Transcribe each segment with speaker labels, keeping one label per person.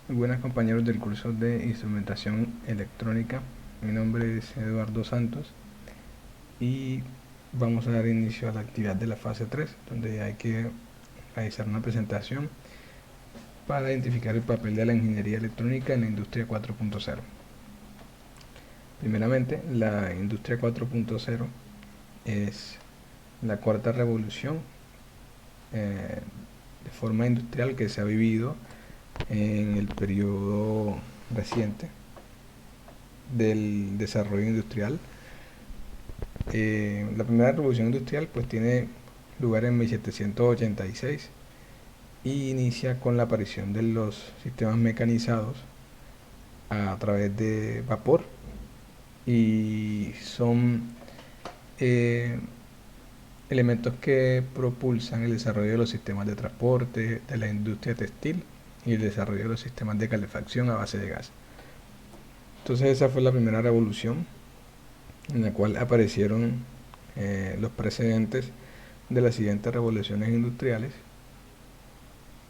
Speaker 1: Muy buenas compañeros del curso de instrumentación electrónica. Mi nombre es Eduardo Santos y vamos a dar inicio a la actividad de la fase 3, donde hay que realizar una presentación para identificar el papel de la ingeniería electrónica en la industria 4.0. Primeramente, la industria 4.0 es la cuarta revolución de forma industrial que se ha vivido en el periodo reciente del desarrollo industrial. La primera revolución industrial pues tiene lugar en 1786 y inicia con la aparición de los sistemas mecanizados a través de vapor, y son eh, elementos que propulsan el desarrollo de los sistemas de transporte, de la industria textil y el desarrollo de los sistemas de calefacción a base de gas. Entonces esa fue la primera revolución en la cual aparecieron los precedentes de las siguientes revoluciones industriales.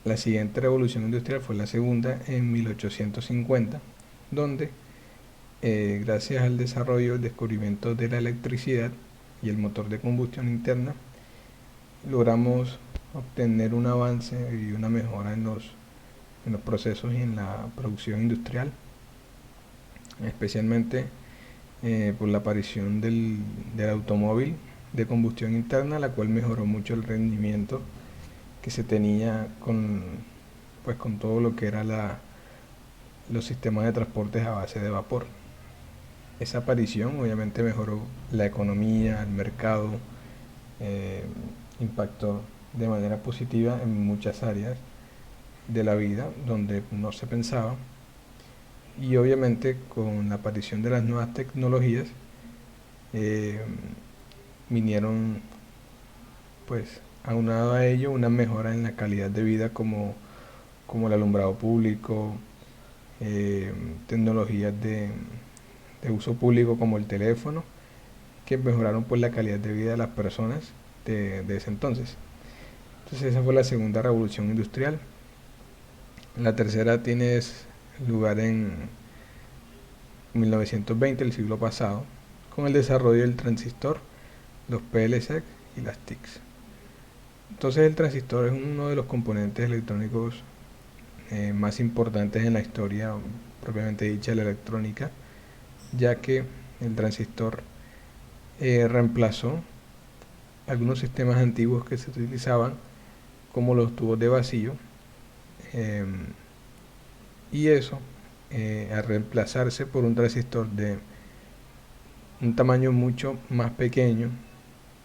Speaker 1: La siguiente revolución industrial fue la segunda en 1850, donde gracias al desarrollo y el descubrimiento de la electricidad y el motor de combustión interna, logramos obtener un avance y una mejora en los procesos y en la producción industrial, especialmente por la aparición del automóvil de combustión interna, la cual mejoró mucho el rendimiento que se tenía con todo lo que era los sistemas de transportes a base de vapor. Esa aparición obviamente mejoró la economía, el mercado, eh, impactó de manera positiva en muchas áreas de la vida donde no se pensaba, y obviamente con la aparición de las nuevas tecnologías eh, vinieron pues aunado a ello una mejora en la calidad de vida como el alumbrado público, eh, tecnologías de uso público como el teléfono, que mejoraron pues la calidad de vida de las personas de ese entonces. Entonces esa fue la segunda revolución industrial. La tercera tiene lugar en 1920, el siglo pasado, con el desarrollo del transistor, los PLC y las TICs. Entonces el transistor es uno de los componentes electrónicos más importantes en la historia propiamente dicha de la electrónica, ya que el transistor reemplazó algunos sistemas antiguos que se utilizaban, como los tubos de vacío, eh, y eso, al reemplazarse por un transistor de un tamaño mucho más pequeño,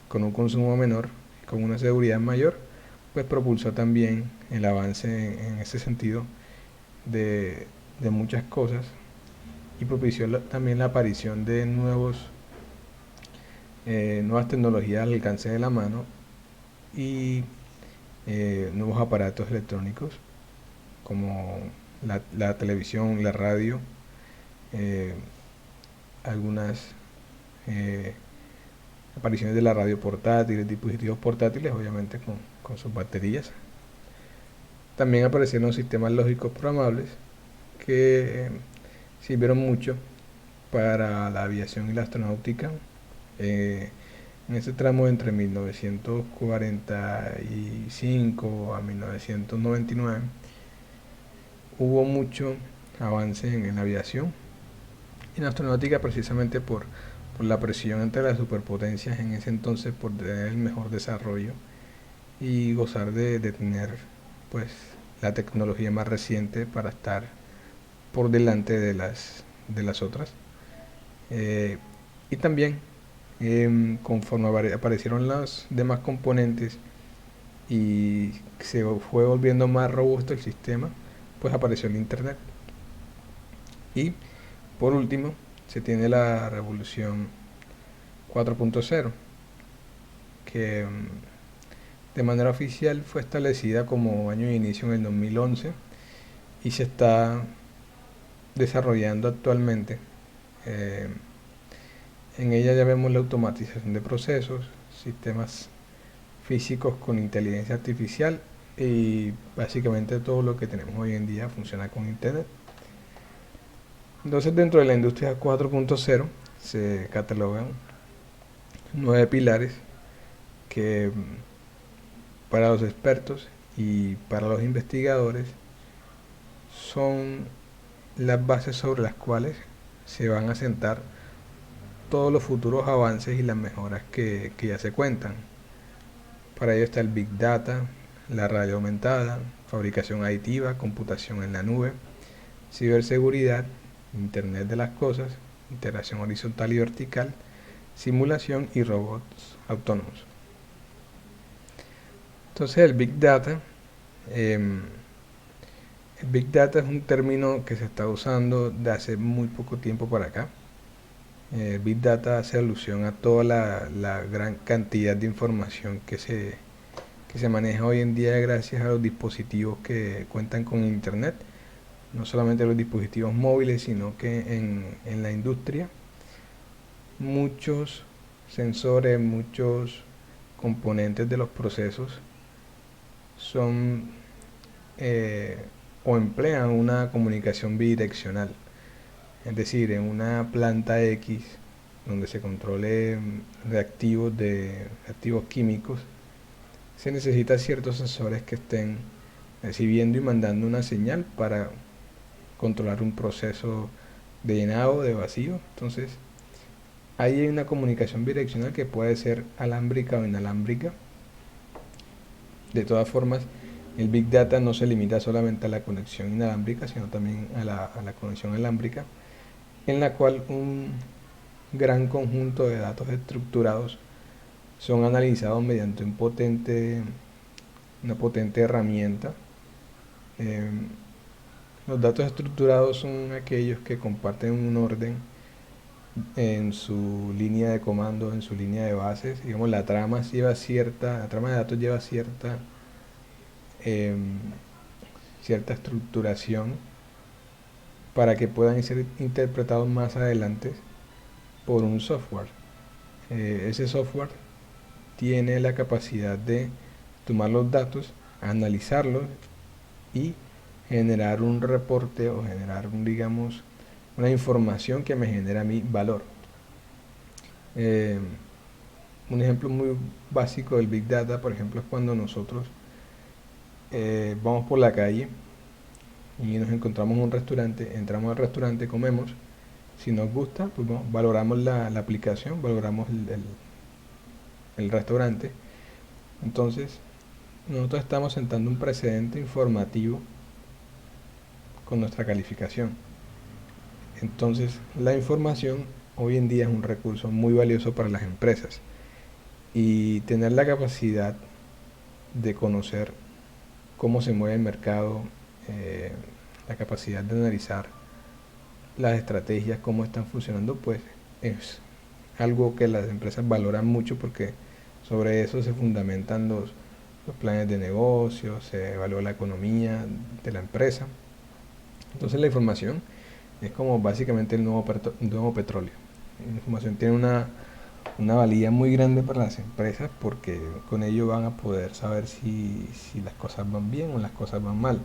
Speaker 1: con un consumo menor, con una seguridad mayor, pues propulsó también el avance en ese sentido de, de muchas cosas, y propició también la aparición de nuevas tecnologías al alcance de la mano, y nuevos aparatos electrónicos como la televisión, la radio, eh, algunas eh, apariciones de la radio portátil, dispositivos portátiles, obviamente con sus baterías. También aparecieron sistemas lógicos programables que sirvieron mucho para la aviación y la astronáutica. En ese tramo entre 1945 a 1999 hubo mucho avance en la aviación y en la astronáutica, precisamente por la presión entre las superpotencias en ese entonces por tener el mejor desarrollo y gozar de tener pues la tecnología más reciente para estar por delante de las otras. Eh, y también conforme aparecieron los demás componentes y se fue volviendo más robusto el sistema, pues apareció el internet. Y por último se tiene la revolución 4.0, que de manera oficial fue establecida como año de inicio en el 2011 y se está desarrollando actualmente. Eh, en ella ya vemos la automatización de procesos, sistemas físicos con inteligencia artificial y básicamente todo lo que tenemos hoy en día funciona con Internet. Entonces, dentro de la industria 4.0 se catalogan 9 pilares que para los expertos y para los investigadores son las bases sobre las cuales se van a sentar todos los futuros avances y las mejoras que ya se cuentan. Para ello está el Big Data, la realidad aumentada, fabricación aditiva, computación en la nube, ciberseguridad, Internet de las cosas, integración horizontal y vertical, simulación y robots autónomos. Entonces el Big Data es un término que se está usando de hace muy poco tiempo para acá. Big Data hace alusión a toda la gran cantidad de información que se maneja hoy en día gracias a los dispositivos que cuentan con Internet. No solamente los dispositivos móviles, sino que en la industria muchos sensores, muchos componentes de los procesos son o emplean una comunicación bidireccional. Es decir, en una planta X donde se controle reactivos químicos, se necesita ciertos sensores que estén recibiendo y mandando una señal para controlar un proceso de llenado, de vacío. Entonces, ahí hay una comunicación bidireccional que puede ser alámbrica o inalámbrica. De todas formas, el Big Data no se limita solamente a la conexión inalámbrica, sino también a la conexión alámbrica, en la cual un gran conjunto de datos estructurados son analizados mediante una potente herramienta. Eh, los datos estructurados son aquellos que comparten un orden en su línea de comando, en su línea de bases. Digamos, la trama de datos lleva eh, cierta estructuración para que puedan ser interpretados más adelante por un software. Ese software tiene la capacidad de tomar los datos, analizarlos y generar un reporte o generar digamos, una información que me genera a mí valor. Un ejemplo muy básico del Big Data, por ejemplo, es cuando nosotros vamos por la calle y nos encontramos en un restaurante, entramos al restaurante, comemos, si nos gusta, pues bueno, valoramos la aplicación, valoramos el restaurante. Entonces, nosotros estamos sentando un precedente informativo con nuestra calificación. Entonces, la información hoy en día es un recurso muy valioso para las empresas y tener la capacidad de conocer cómo se mueve el mercado, la capacidad de analizar las estrategias, cómo están funcionando, pues es algo que las empresas valoran mucho porque sobre eso se fundamentan los planes de negocio, se evalúa la economía de la empresa. Entonces la información es como básicamente el nuevo petróleo. La información tiene una valía muy grande para las empresas porque con ello van a poder saber si las cosas van bien o las cosas van mal.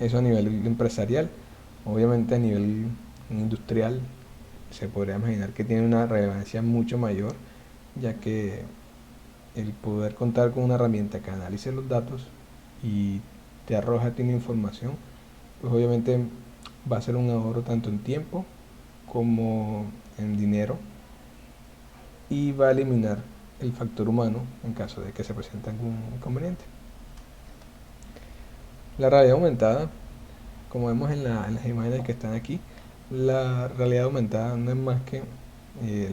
Speaker 1: Eso a nivel empresarial. Obviamente a nivel industrial se podría imaginar que tiene una relevancia mucho mayor, ya que el poder contar con una herramienta que analice los datos y te arroja tiene información, pues obviamente va a ser un ahorro tanto en tiempo como en dinero y va a eliminar el factor humano en caso de que se presente algún inconveniente. La realidad aumentada, como vemos en las imágenes que están aquí, la realidad aumentada no es más que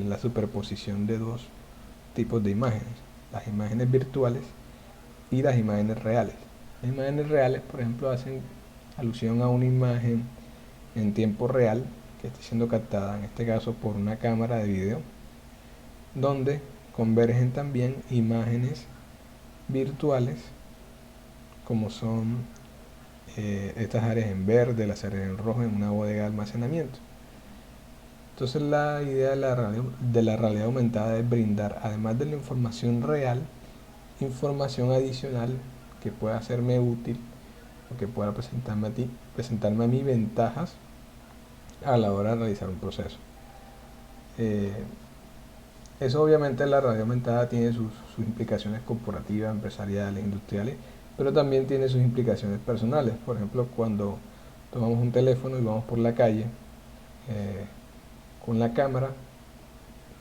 Speaker 1: la superposición de dos tipos de imágenes, las imágenes virtuales y las imágenes reales. Las imágenes reales, por ejemplo, hacen alusión a una imagen en tiempo real que está siendo captada, en este caso por una cámara de video, donde convergen también imágenes virtuales como son estas áreas en verde, las áreas en rojo en una bodega de almacenamiento. Entonces la idea de la realidad aumentada es brindar, además de la información real, información adicional que pueda serme útil o que pueda presentarme a mí ventajas a la hora de realizar un proceso. Eh, Eso obviamente la realidad aumentada tiene sus implicaciones corporativas, empresariales, industriales, pero también tiene sus implicaciones personales. Por ejemplo, cuando tomamos un teléfono y vamos por la calle con la cámara,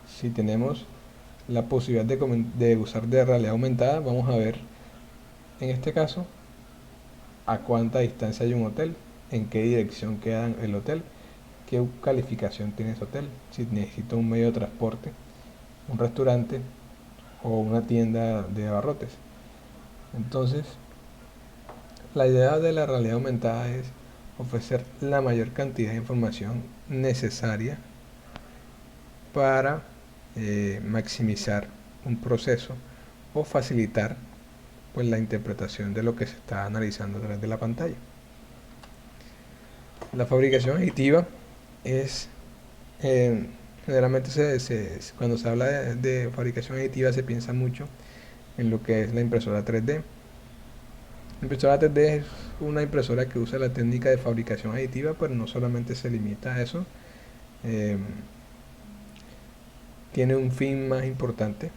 Speaker 1: si tenemos la posibilidad de usar de realidad aumentada, vamos a ver en este caso a cuánta distancia hay un hotel, en qué dirección queda el hotel, qué calificación tiene ese hotel, si necesita un medio de transporte, un restaurante o una tienda de abarrotes. Entonces, la idea de la realidad aumentada es ofrecer la mayor cantidad de información necesaria para maximizar un proceso o facilitar pues la interpretación de lo que se está analizando a través de la pantalla. La fabricación aditiva es eh, generalmente cuando se habla de fabricación aditiva se piensa mucho en lo que es la impresora 3D. La impresora 3D es una impresora que usa la técnica de fabricación aditiva, pero no solamente se limita a eso. eh, Tiene un fin más importante.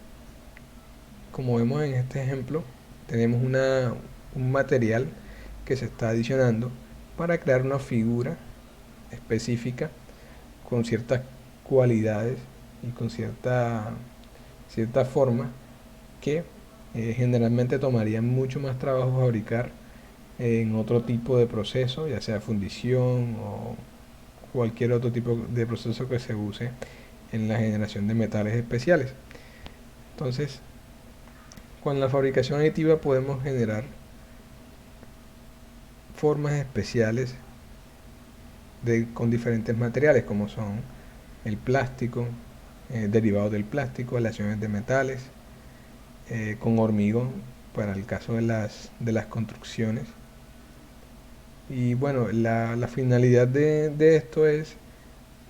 Speaker 1: Como vemos en este ejemplo, tenemos un material que se está adicionando para crear una figura específica con ciertas cualidades y con cierta forma que generalmente tomaría mucho más trabajo fabricar en otro tipo de proceso, ya sea fundición o cualquier otro tipo de proceso que se use en la generación de metales especiales. Entonces, con la fabricación aditiva podemos generar formas especiales con diferentes materiales como son el plástico, derivados del plástico, aleaciones de metales, con hormigón para el caso de las construcciones. Y bueno, la finalidad de esto es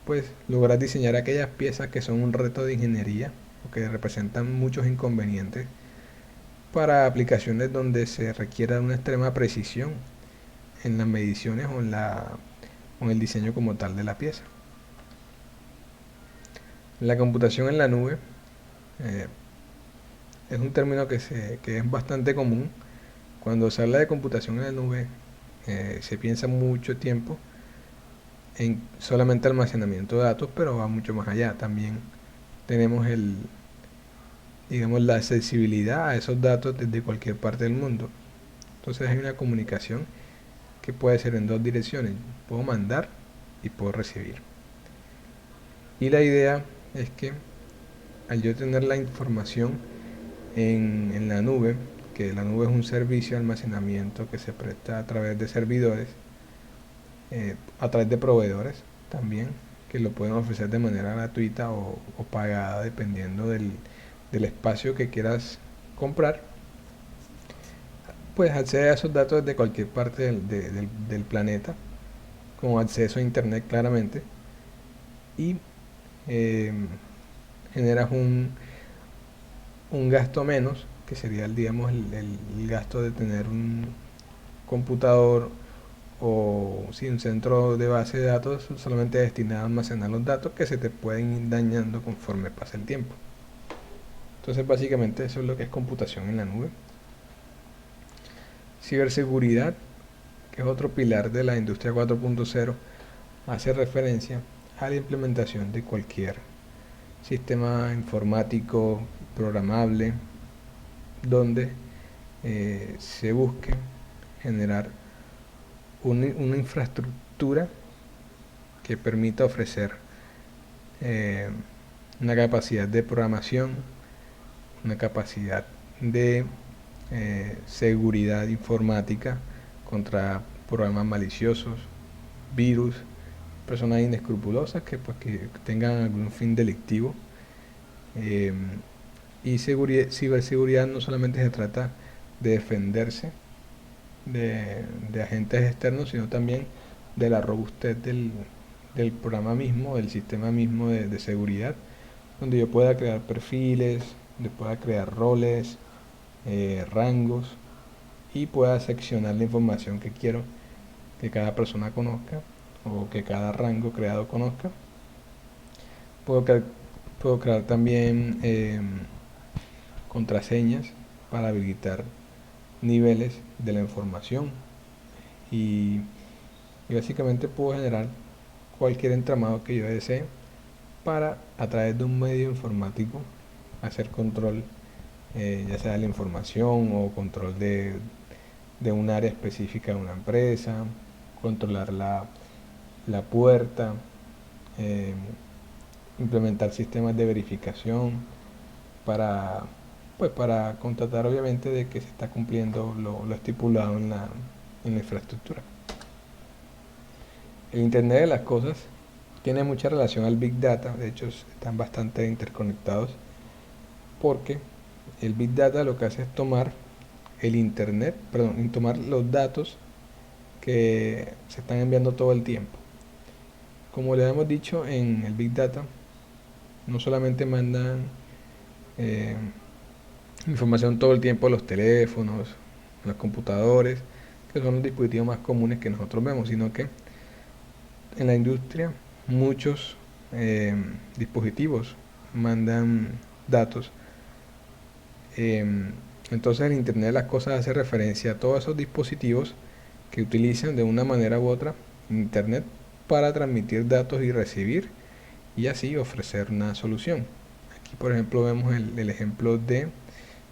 Speaker 1: pues lograr diseñar aquellas piezas que son un reto de ingeniería o que representan muchos inconvenientes para aplicaciones donde se requiera una extrema precisión en las mediciones o en el diseño como tal de la pieza. La computación en la nube eh, es un término que es bastante común. Cuando se habla de computación en la nube, se piensa mucho tiempo en solamente almacenamiento de datos, pero va mucho más allá. También tenemos digamos, la accesibilidad a esos datos desde cualquier parte del mundo. Entonces hay una comunicación que puede ser en dos direcciones. Puedo mandar y puedo recibir. Y la idea es que al yo tener la información en la nube, que la nube es un servicio de almacenamiento que se presta a través de servidores, a través de proveedores también, que lo pueden ofrecer de manera gratuita o pagada dependiendo del espacio que quieras comprar, pues accede a esos datos desde cualquier parte del planeta, con acceso a internet claramente, y eh, generas un gasto menos, que sería digamos, el gasto de tener un computador o si un centro de base de datos solamente destinado a almacenar los datos que se te pueden ir dañando conforme pasa el tiempo. Entonces básicamente eso es lo que es computación en la nube. Ciberseguridad, que es otro pilar de la industria 4.0, hace referencia a la implementación de cualquier sistema informático programable donde se busque generar una infraestructura que permita ofrecer eh, una capacidad de programación, una capacidad de seguridad informática contra programas maliciosos, virus, personas inescrupulosas que tengan algún fin delictivo. Eh, y ciberseguridad no solamente se trata de defenderse de agentes externos, sino también de la robustez del programa mismo, del sistema mismo de seguridad, donde yo pueda crear perfiles, donde pueda crear roles, rangos y pueda seccionar la información que quiero que cada persona conozca o que cada rango creado conozca. Puedo, cre- puedo crear también contraseñas para habilitar niveles de la información y, y básicamente puedo generar cualquier entramado que yo desee para a través de un medio informático hacer control, ya sea de la información o control de un área específica de una empresa, controlar la puerta, eh, implementar sistemas de verificación para, pues para constatar obviamente de que se está cumpliendo lo estipulado en la infraestructura. El Internet de las Cosas tiene mucha relación al Big Data, de hecho están bastante interconectados porque el Big Data lo que hace es tomar el Internet, perdón, tomar los datos que se están enviando todo el tiempo. Como le hemos dicho, en el Big Data no solamente mandan eh, información todo el tiempo a los teléfonos, a los computadores, que son los dispositivos más comunes que nosotros vemos, sino que en la industria muchos eh, dispositivos mandan datos. Eh, entonces el Internet de las Cosas hace referencia a todos esos dispositivos que utilizan de una manera u otra Internet para transmitir datos y recibir y así ofrecer una solución. Aquí por ejemplo vemos el ejemplo de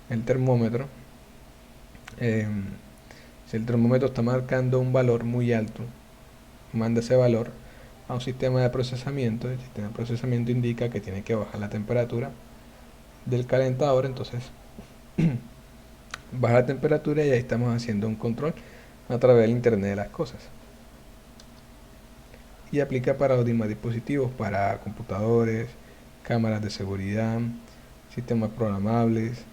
Speaker 1: el termómetro. Eh, si el termómetro está marcando un valor muy alto, manda ese valor a un sistema de procesamiento. El sistema de procesamiento indica que tiene que bajar la temperatura del calentador, entonces baja la temperatura y ahí estamos haciendo un control a través del Internet de las Cosas. Y aplica para los demás dispositivos, para computadores, cámaras de seguridad, sistemas programables,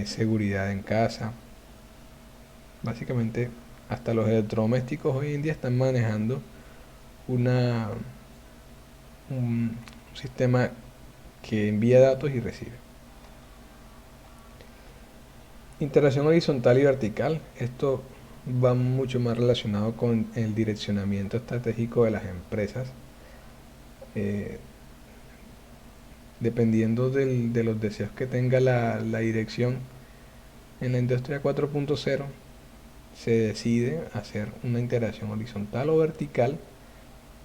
Speaker 1: seguridad en casa. Básicamente, hasta los electrodomésticos hoy en día están manejando una, un sistema que envía datos y recibe. Integración horizontal y vertical. Esto va mucho más relacionado con el direccionamiento estratégico de las empresas. Eh, Dependiendo de los deseos que tenga la dirección, en la industria 4.0 se decide hacer una integración horizontal o vertical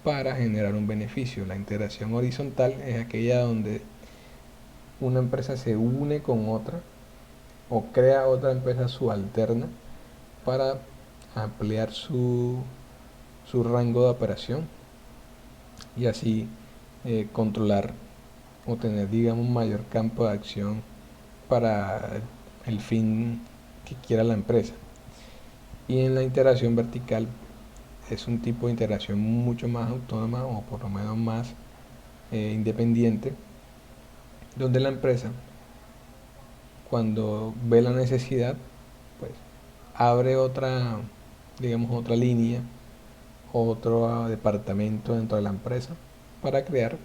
Speaker 1: para generar un beneficio. La integración horizontal es aquella donde una empresa se une con otra o crea otra empresa subalterna para ampliar su rango de operación y así controlar o tener, digamos, mayor campo de acción para el fin que quiera la empresa. Y en la integración vertical es un tipo de integración mucho más autónoma o por lo menos más independiente, donde la empresa cuando ve la necesidad pues abre otra, digamos, otra línea, otro departamento dentro de la empresa para crear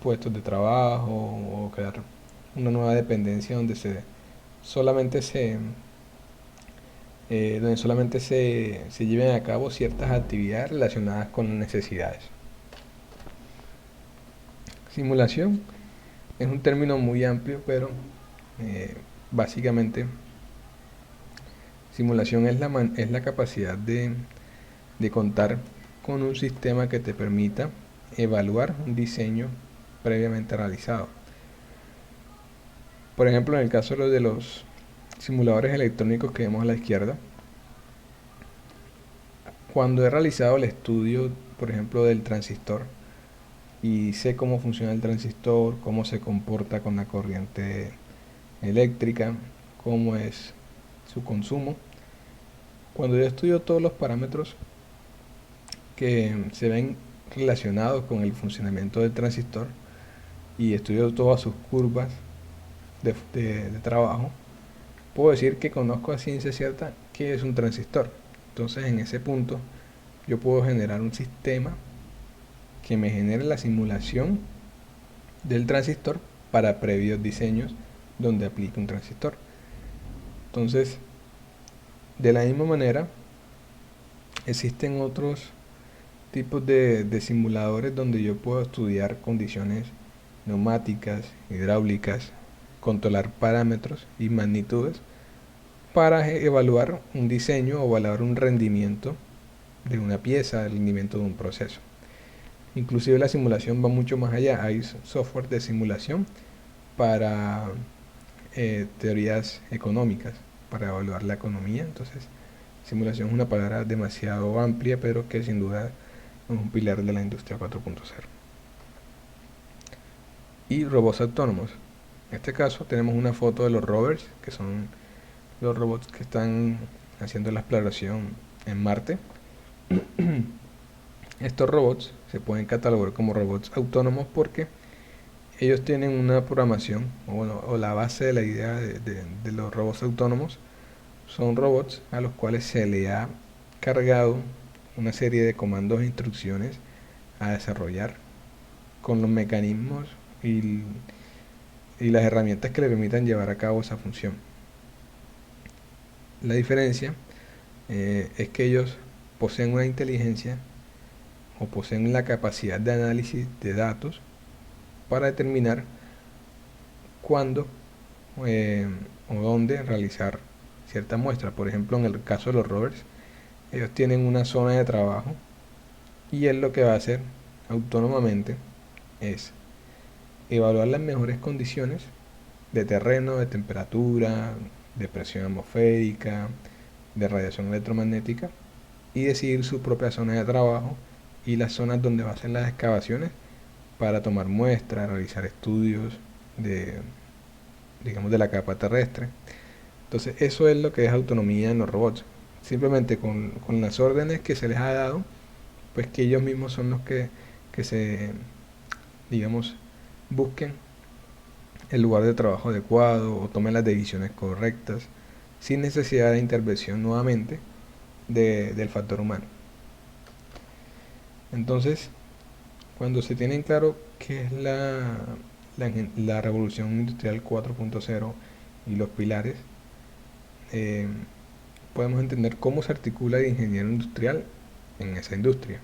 Speaker 1: puestos de trabajo o crear una nueva dependencia solamente se donde solamente se lleven a cabo ciertas actividades relacionadas con necesidades. Simulación es un término muy amplio, pero básicamente simulación es la capacidad de contar con un sistema que te permita evaluar un diseño previamente realizado. Por ejemplo, en el caso de los simuladores electrónicos que vemos a la izquierda, cuando he realizado el estudio, por ejemplo, del transistor y sé cómo funciona el transistor, cómo se comporta con la corriente eléctrica, cómo es su consumo, cuando yo estudio todos los parámetros que se ven relacionados con el funcionamiento del transistor y estudio todas sus curvas de trabajo, puedo decir que conozco a ciencia cierta qué es un transistor. Entonces en ese punto yo puedo generar un sistema que me genere la simulación del transistor para previos diseños donde aplique un transistor. Entonces De la misma manera, existen otros tipos de simuladores donde yo puedo estudiar condiciones neumáticas, hidráulicas, controlar parámetros y magnitudes para evaluar un diseño o evaluar un rendimiento de una pieza, el rendimiento de un proceso. Inclusive la simulación va mucho más allá. Hay software de simulación para teorías económicas, para evaluar la economía. Entonces, simulación es una palabra demasiado amplia, pero que sin duda es un pilar de la industria 4.0. Y robots autónomos. En este caso tenemos una foto de los rovers, que son los robots que están haciendo la exploración en Marte. Estos robots se pueden catalogar como robots autónomos porque ellos tienen una programación, o la base de la idea de los robots autónomos son robots a los cuales se le ha cargado una serie de comandos e instrucciones a desarrollar con los mecanismos y las herramientas que le permitan llevar a cabo esa función. La diferencia es que ellos poseen una inteligencia o poseen la capacidad de análisis de datos para determinar cuándo o dónde realizar cierta muestra. Por ejemplo, en el caso de los rovers, ellos tienen una zona de trabajo y él lo que va a hacer autónomamente es evaluar las mejores condiciones de terreno, de temperatura, de presión atmosférica, de radiación electromagnética y decidir su propia zona de trabajo y las zonas donde va a hacer las excavaciones para tomar muestras, realizar estudios digamos, de la capa terrestre. Entonces eso es lo que es autonomía en los robots. Simplemente con las órdenes que se les ha dado, pues que ellos mismos son los que se, digamos, busquen el lugar de trabajo adecuado o tomen las decisiones correctas sin necesidad de intervención nuevamente del factor humano. Entonces, cuando se tiene en claro qué es la revolución industrial 4.0 y los pilares, podemos entender cómo se articula el ingeniero industrial en esa industria.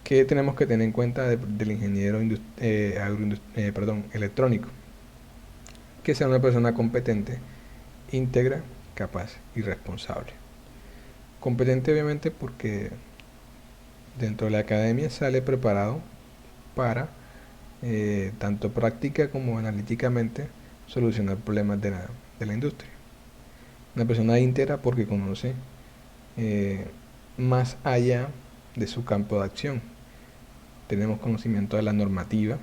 Speaker 1: ¿Qué tenemos que tener en cuenta del ingeniero electrónico? Que sea una persona competente, íntegra, capaz y responsable. Competente obviamente porque dentro de la academia sale preparado para tanto práctica como analíticamente solucionar problemas de la industria. Una persona íntegra porque conoce más allá de su campo de acción. Tenemos conocimiento de la normativa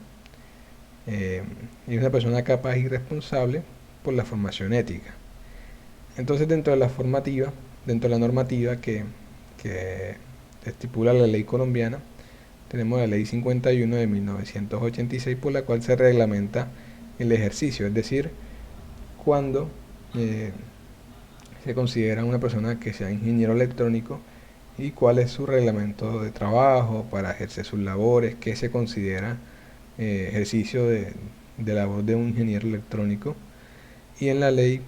Speaker 1: y una persona capaz y responsable por la formación ética. Entonces dentro de la normativa que estipula la ley colombiana, tenemos la ley 51 de 1986 por la cual se reglamenta el ejercicio, es decir, cuando se considera una persona que sea ingeniero electrónico y cuál es su reglamento de trabajo para ejercer sus labores, qué se considera ejercicio de labor de un ingeniero electrónico. Y en la ley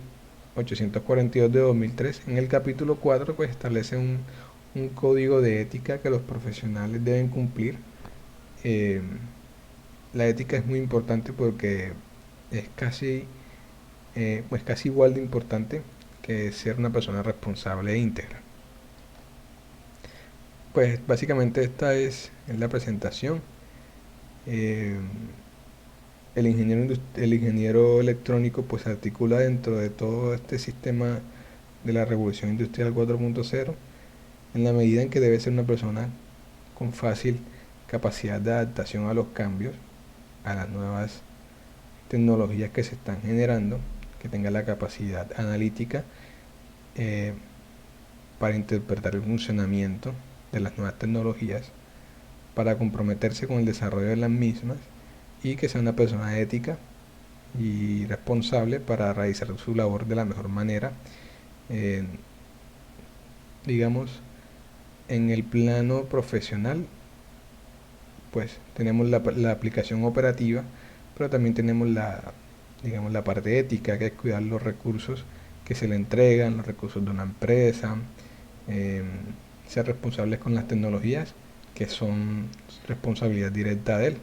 Speaker 1: 842 de 2003, en el capítulo 4, pues establece un código de ética que los profesionales deben cumplir. La ética es muy importante porque es casi igual de importante que ser una persona responsable e íntegra. Pues básicamente esta es la presentación. El ingeniero electrónico pues se articula dentro de todo este sistema de la revolución industrial 4.0 en la medida en que debe ser una persona con fácil capacidad de adaptación a los cambios, a las nuevas tecnologías que se están generando, que tenga la capacidad analítica para interpretar el funcionamiento de las nuevas tecnologías, para comprometerse con el desarrollo de las mismas y que sea una persona ética y responsable para realizar su labor de la mejor manera, digamos, en el plano profesional. Pues tenemos la aplicación operativa, pero también tenemos digamos, la parte ética, que es cuidar los recursos que se le entregan, los recursos de una empresa, eh, ser responsables con las tecnologías que son responsabilidad directa de él.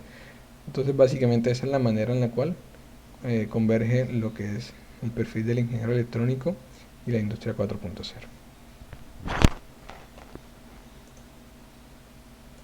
Speaker 1: Entonces básicamente esa es la manera en la cual converge lo que es el perfil del ingeniero electrónico y la industria 4.0.